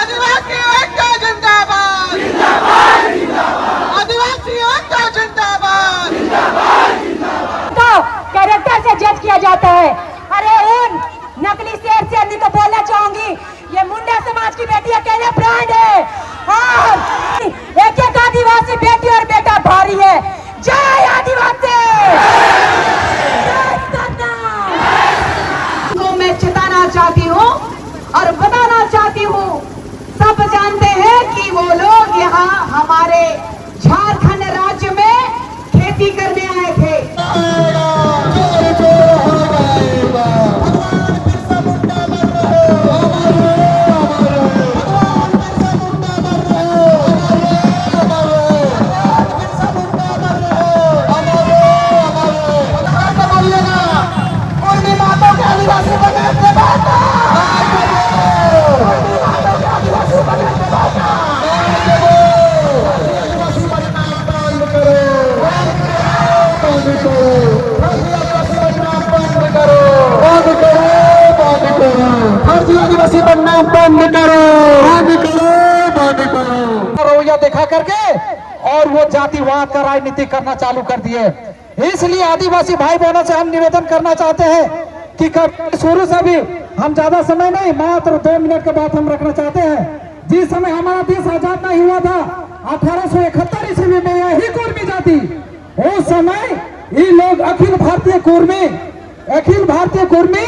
आदिवासी एकता जिंदाबाद, आदिवासी एकता जिंदाबाद। तो कैरेक्टर से जज किया जाता है। अरे उन नकली शेर से नहीं तो बोलना चाहूंगी, ये मुंडा समाज की बेटी अकेले ब्रांड है और एक एक आदिवासी बेटी और बेटा भारी है। जय आदिवासी। तो मैं चिताना चाहती हूँ और बताना चाहती हूँ, सब जानते हैं कि वो लोग यहाँ हमारे झारखंड राज्य में खेती करने आए थे। आदिवासी बनना बंद करो, रवैया देखा करके और वो जातिवाद का राजनीति करना चालू कर दिए। इसलिए आदिवासी भाई बहनों से हम निवेदन करना चाहते हैं कि शुरू से भी हम ज्यादा समय नहीं, मात्र 2 मिनट के बाद हम रखना चाहते हैं। जिस समय हमारा देश आजाद नहीं हुआ था 1871 ईस्वी में, यही कुर्मी जाति, उस समय ये लोग अखिल भारतीय कुर्मी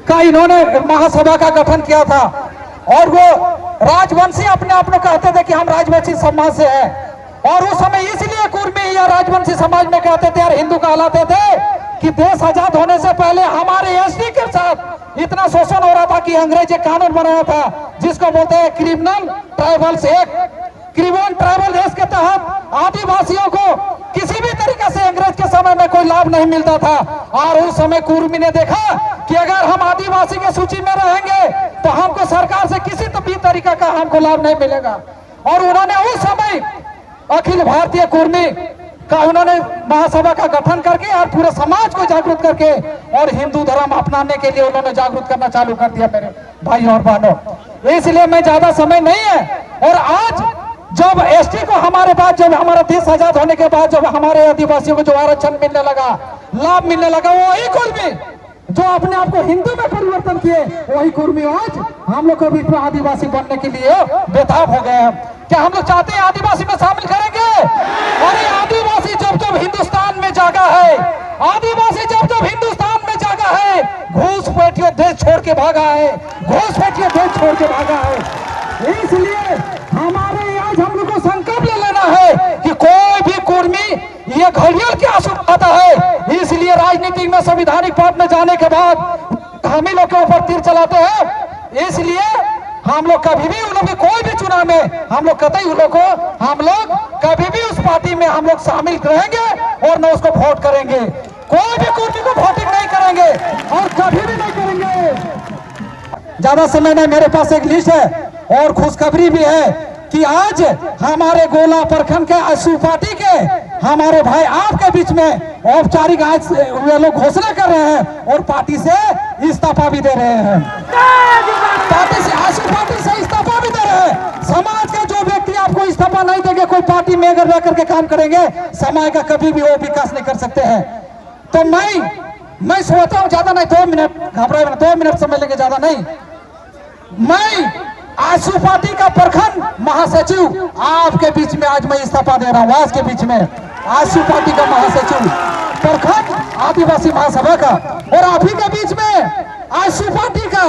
का इन्होंने महासभा का गठन किया था और वो राजवंशी अपने आप को कहते थे कि हम राजवंशी समाज से हैं। और उस समय इसलिए कुर्मी या राजवंशी समाज में कहते थे और हिंदू कहलाते थे कि देश आजाद होने से पहले हमारे एसटी के साथ इतना शोषण हो रहा था कि अंग्रेज एक कानून बनाया था जिसको बोलते हैं criminal tribals act. Criminal tribal act के तहत आदिवासियों को किसी भी तरीके से अंग्रेज के समय में कोई लाभ नहीं मिलता था। और उस समय कुर्मी ने देखा कि अगर हम आदिवासी के सूची में रहेंगे तो हमको सरकार से किसी भी तरीके का हमको लाभ नहीं मिलेगा। और उन्होंने उस समय अखिल भारतीय कुर्मी का उन्होंने महासभा का गठन करके और पूरे समाज को जागरूक करके और हिंदू धर्म अपनाने के लिए उन्होंने जागरूक करना चालू कर दिया मेरे भाई और बहनों। इसलिए मैं ज्यादा समय नहीं है। और आज जब एसटी को हमारे बाद, जब हमारा देश आजाद होने के बाद जब हमारे आदिवासियों को जो आरक्षण मिलने लगा, लाभ मिलने लगा, वही कुर्मी जो अपने आप को हिंदू में परिवर्तन किए, वही कुर्मी आज हम लोग को बीच में आदिवासी बनने के लिए बेताब हो गए हैं। क्या हम लोग चाहते हैं आदिवासी में शामिल करेंगे? अरे आदिवासी जब जब हिंदुस्तान में जागा है, आदिवासी जब जब हिंदुस्तान में जागा है, घूसपैठियों देश छोड़ के भागा है, घूसपैठियों देश छोड़ के भागा है। इसलिए हमारे आज हम लोग को संकल्प ले लेना है कि कोई भी कुर्मी ये घड़ियाल के आंसू आता है। इसलिए राजनीति में संवैधानिक पद में जाने के बाद हम ही लोग के ऊपर तीर चलाते हैं। इसलिए हम लोग कभी भी उन लोग के कोई भी चुनाव में हम लोग कतई उन लोग को हम लोग कभी भी उस पार्टी में हम लोग शामिल रहेंगे और न उसको वोट करेंगे। कोई भी कुर्मी को वोटिंग नहीं करेंगे और कभी भी नहीं करेंगे। ज्यादा समय नहीं, मेरे पास एक लिस्ट है और खुशखबरी भी है कि आज हमारे गोला प्रखंड के आशु पार्टी के हमारे भाई आपके बीच में औपचारिक आज वे लोग घोषणा कर रहे हैं और पार्टी से इस्तीफा भी दे रहे हैं। पार्टी से, आशु पार्टी से इस्तीफा भी दे रहे हैं। समाज के जो व्यक्ति आपको इस्तीफा नहीं देंगे, कोई पार्टी में अगर रह करके काम करेंगे, समाज का कभी भी वो विकास नहीं कर सकते हैं। तो मैं सोचता हूँ ज्यादा नहीं, 2 मिनट घबराए, 2 मिनट समय लेंगे, ज्यादा नहीं। मैं आशु पार्टी का प्रखंड महासचिव आपके बीच में आज मैं इस्तीफा दे रहा हूँ। आज के बीच में आशु पार्टी का महासचिव प्रखंड आदिवासी महासभा का, और आप ही के बीच में आशु पार्टी का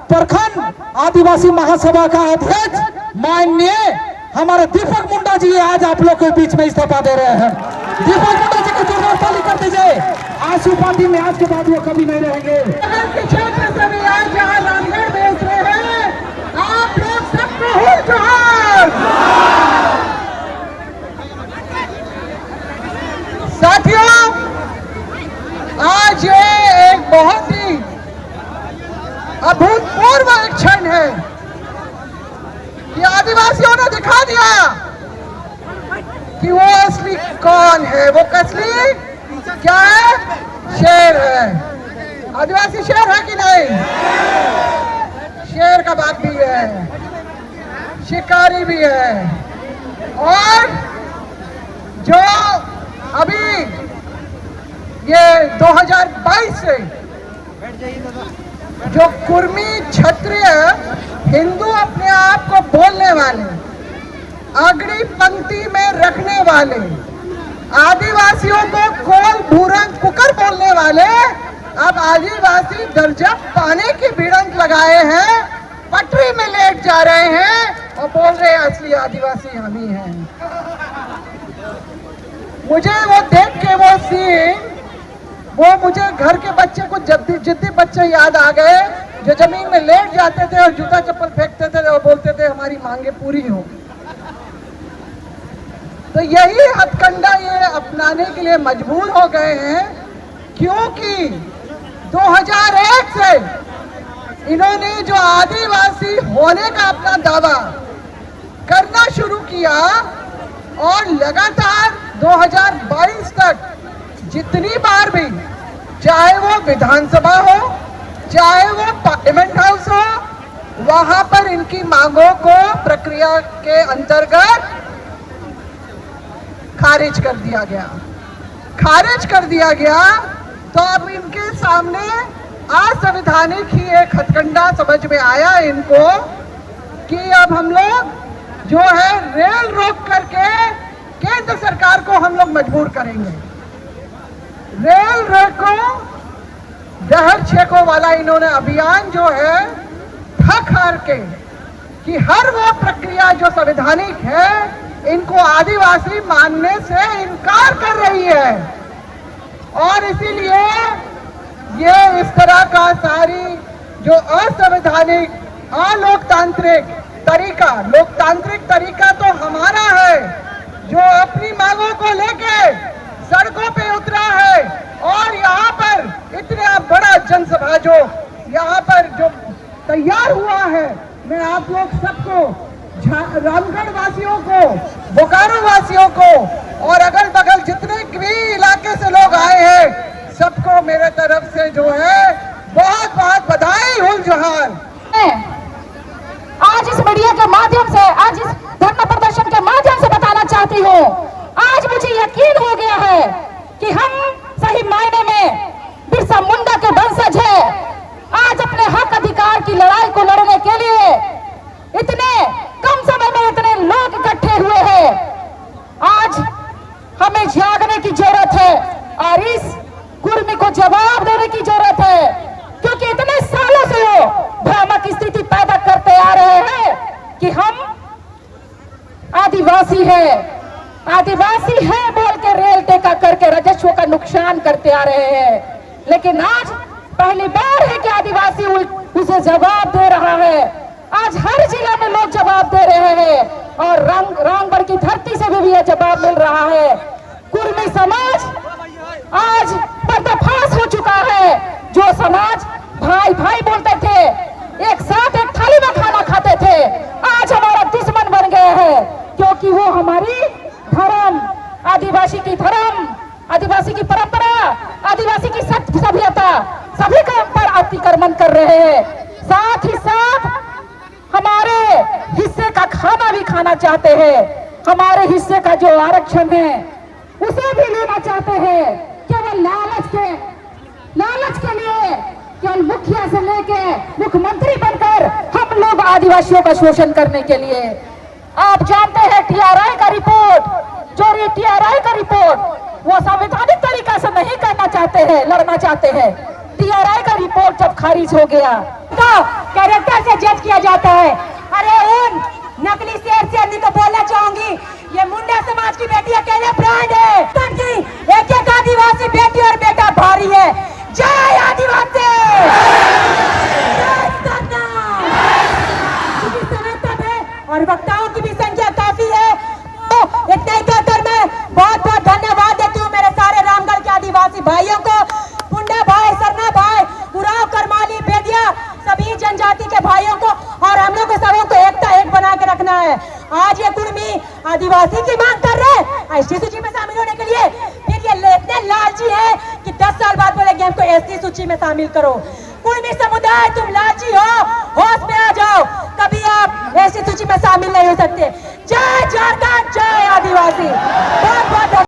प्रखंड आदिवासी महासभा का अध्यक्ष माननीय हमारे दीपक मुंडा जी आज आप लोग के बीच में इस्तीफा दे रहे हैं। दीपक मुंडा जी को जोरदार ताली कर दीजिए। आशु पार्टी में आज के बाद वो कभी नहीं रहेंगे। क्षेत्र से भी आज यहाँ रामगढ़ बेच रहे हैं, आप लोग सबको हो जोहार। साथियों, आज ये एक बहुत ही अभूतपूर्व क्षण है कि आदिवासियों ने दिखा दिया कि वो असली कौन है। वो असली क्या है? शेर है। आदिवासी शेर है कि नहीं? शेर का बात भी है। शिकारी भी है। और जो अभी ये 2022 से जो कुर्मी क्षत्रिय हिंदू अपने आप को बोलने वाले, अग्नि पंक्ति में रखने वाले, आदिवासियों को कोल भूरंग कुकर बोलने वाले अब आदिवासी दर्जा पाने की भिड़ंत लगाए हैं, पटरी में लेट जा रहे हैं और बोल रहे हैं असली आदिवासी हम ही हैं। मुझे वो देख के वो सीन, वो मुझे घर के बच्चे को जिद्दी बच्चे याद आ गए जो जमीन में लेट जाते थे और जूता चप्पल फेंकते थे और बोलते थे हमारी मांगे पूरी हो। तो यही हथकंडा ये अपनाने के लिए मजबूर हो गए हैं, क्योंकि 2001 से इन्होंने जो आदिवासी होने का अपना दावा करना शुरू किया और लगातार 2022 तक जितनी बार भी, चाहे वो विधानसभा हो, चाहे वो पार्लियामेंट हाउस हो, वहां पर इनकी मांगों को प्रक्रिया के अंतर्गत खारिज कर दिया गया। खारिज कर दिया गया तो अब इनके सामने असंवैधानिक ही एक हथकंडा समझ में आया इनको कि अब हम लोग जो है रेल रोक करके केंद्र सरकार को हम लोग मजबूर करेंगे। रेल रोको जहर छेको वाला इन्होंने अभियान जो है थक हार के कि हर वो प्रक्रिया जो संवैधानिक है इनको आदिवासी मानने से इनकार कर रही है। और इसीलिए ये इस तरह का सारी जो असंवैधानिक अलोकतांत्रिक तरीका, लोकतांत्रिक तरीका तो हमारा है जो अपनी मांगों को लेके सड़कों पे उतरा है और यहाँ पर इतना बड़ा जनसभा जो यहाँ पर जो तैयार हुआ है, मैं आप लोग सबको, रामगढ़ वासियों को, बोकारो वासियों को और अगल बगल जितने भी इलाके से लोग आए हैं सबको मेरे तरफ से जो है बहुत बहुत बधाई हुल जोहार। आज इस मीडिया के माध्यम से, आज इस धरना प्रदर्शन के माध्यम से बताना चाहती हूँ, आज मुझे यकीन हो गया है कि हम सही मायने में बिरसा मुंडा के वंशज है। आज अपने हक अधिकार की लड़ाई को लड़ने के लिए इतने कम समय में इतने लोग इकट्ठे हुए हैं। आज हमें जागने की जरूरत है और इस कुर्मी को जवाब देने की जरूरत है, क्योंकि इतने सालों से वो भ्रामक स्थिति पैदा करते आ रहे हैं कि हम आदिवासी है, आदिवासी है बोल के रेल टेका करके राजस्व का नुकसान करते आ रहे हैं। लेकिन आज पहली बार है कि आदिवासी उसे जवाब दे रहा है। आज हर जिला में लोग जवाब दे रहे हैं और रामगढ़ की धरती से भी यह जवाब मिल रहा है। कुर्मी समाज आज पर्दाफाश हो चुका है। जो समाज भाई भाई बोलते थे, एक साथ एक थाली में खाना खाते थे, आज हमारा दुश्मन बन गए हैं, क्योंकि वो हमारी धर्म, आदिवासी की धर्म, आदिवासी की परंपरा, आदिवासी की सभ्यता सभी का पर अतिक्रमण कर रहे हैं। साथ ही साथ हमारे हिस्से का खाना भी खाना चाहते हैं। हमारे हिस्से का जो आरक्षण है उसे भी लेना चाहते हैं, केवल लालच के लिए, केवल मुखिया से लेके मुख्यमंत्री बनकर हम लोग आदिवासियों का शोषण करने के लिए। आप जानते हैं टीआरआई का रिपोर्ट, जो टीआरआई का रिपोर्ट वो संवैधानिक तरीका से नहीं करना चाहते हैं, लड़ना चाहते हैं। टीआरआई का रिपोर्ट जब खारिज हो गया तो कैरेक्टर से जज किया जाता है। अरे उन नकली शेर से नहीं तो बोलना चाहूंगी, ये मुंडा समाज की बेटी अकेले ब्रांड है। एक एक आदिवासी बेटी और बेटा भारी है। जय आदिवासी, और वक्ताओं की भी संख्या काफी है। तो इतने ही कहकर मैं बहुत बहुत धन्यवाद देती हूँ मेरे सारे रामगढ़ के आदिवासी भाइयों को, मुंडा भाई, सरना भाई, उराव, करमाली, बेदिया, सभी जनजाति के भाइयों को, और हम लोग सबों को एकता एक बना के रखना है। आज ये कुर्मी आदिवासी की मांग कर रहे हैं एसटी सूची में शामिल होने के लिए, फिर ये इतने लालची है कि 10 साल बाद बोलेंगे हमको एसटी सूची में शामिल करो। कुर्मी समुदाय तुम लालची हो, होश में आ जाओ। कभी आप एसटी सूची में शामिल नहीं हो सकते। जय